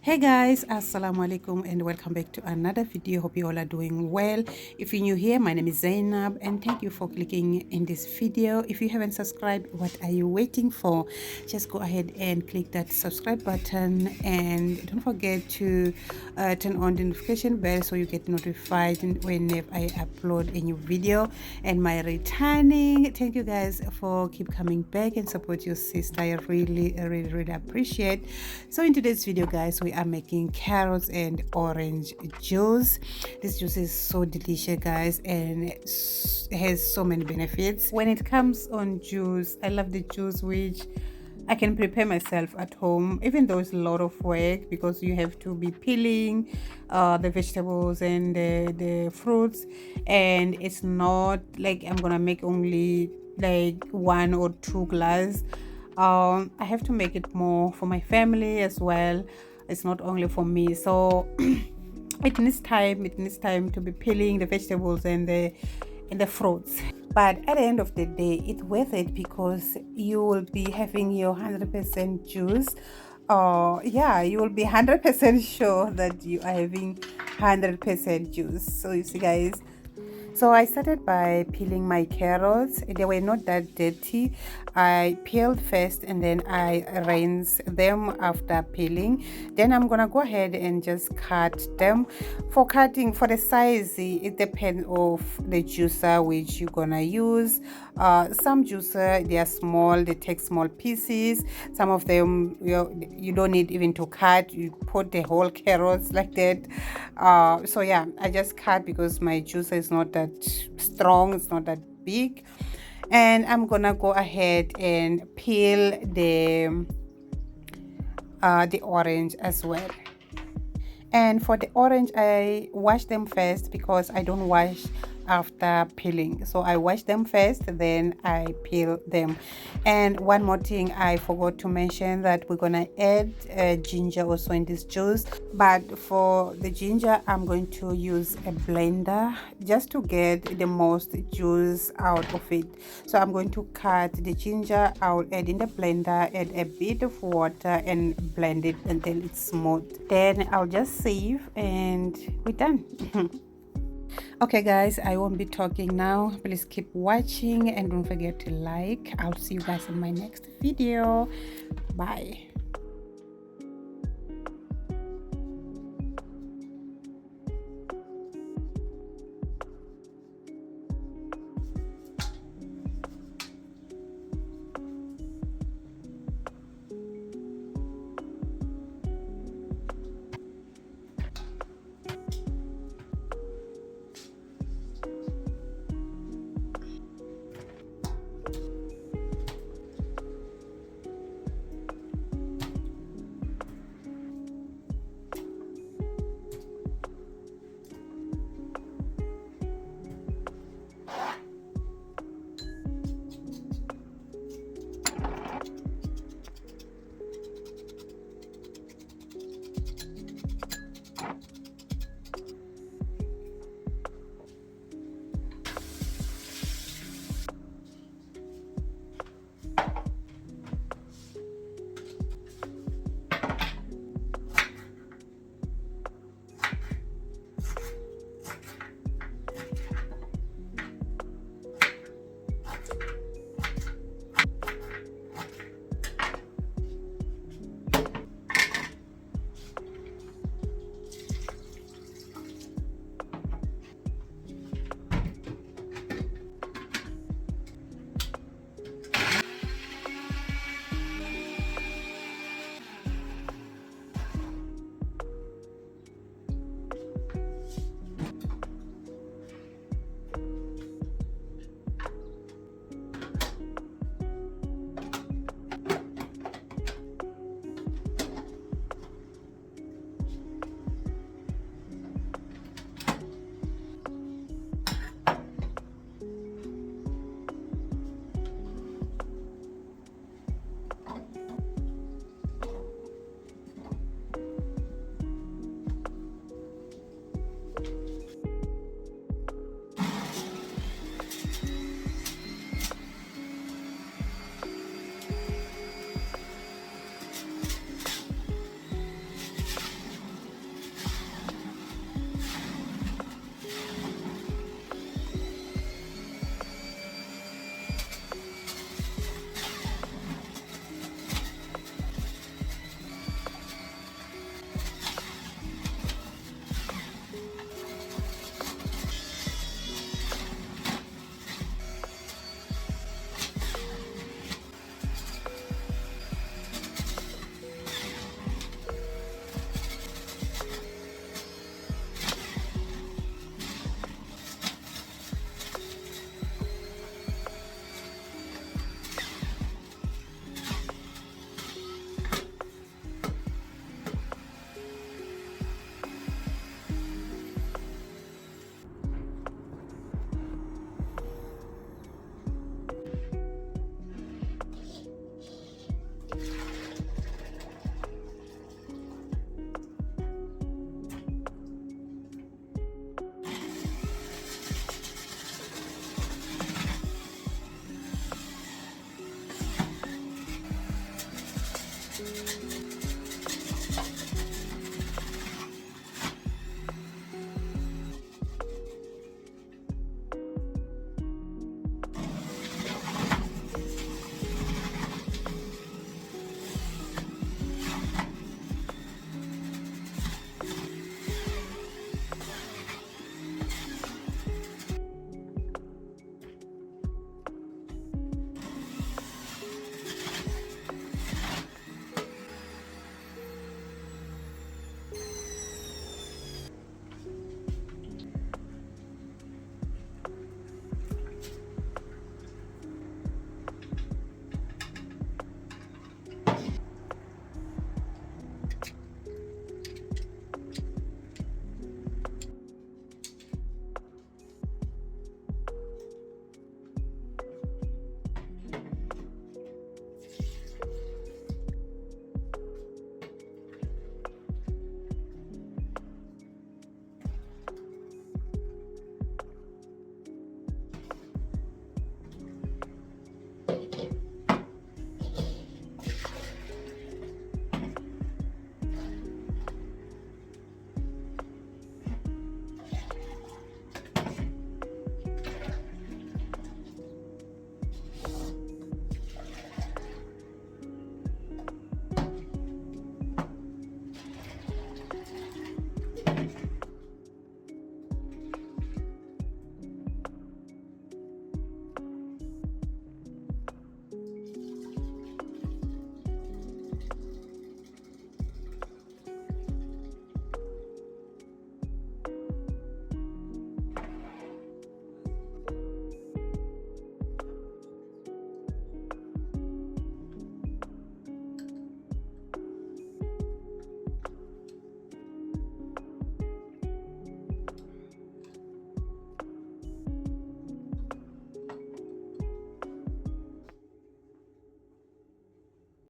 Hey guys, assalamu alaikum and welcome back to another video. Hope you all are doing well. If you're new here, my name is Zainab and thank you for clicking in this video. If you haven't subscribed, what are you waiting for? Just go ahead and click that subscribe button and don't forget to turn on the notification bell so you get notified whenever I upload a new video. And my returning, thank you guys for keep coming back and support your sister. I really appreciate. So in today's video guys, we are making carrots and orange juice. This juice is so delicious guys, and it has so many benefits. When it comes on juice, I love the juice which I can prepare myself at home, even though it's a lot of work because you have to be peeling the vegetables and the fruits, and it's not like I'm gonna make only like 1 or 2 glass. I have to make it more for my family as well. It's not only for me, so it needs time to be peeling the vegetables and the fruits. But at the end of the day, it's worth it because you will be having your 100% juice. Yeah, you will be 100% sure that you are having 100% juice. So you see guys, so I started by peeling my carrots. They were not that dirty. I peeled first and then I rinse them after peeling. Then I'm gonna go ahead and just cut them. For cutting, for the size, it depends of the juicer which you're gonna use. Some juicer, they are small, they take small pieces. Some of them you don't need even to cut, you put the whole carrots like that. So yeah, I just cut because my juicer is not that strong, it's not that big. And I'm gonna go ahead and peel the orange as well. And for the orange, I wash them first because I don't wash after peeling. So I wash them first, then I peel them. And one more thing I forgot to mention, that we're gonna add ginger also in this juice. But for the ginger, I'm going to use a blender just to get the most juice out of it. So I'm going to cut the ginger, I'll add in the blender, add a bit of water and blend it until it's smooth. Then I'll just save and we're done. Okay guys, I won't be talking now. Please keep watching and don't forget to like. I'll see you guys in my next video. Bye.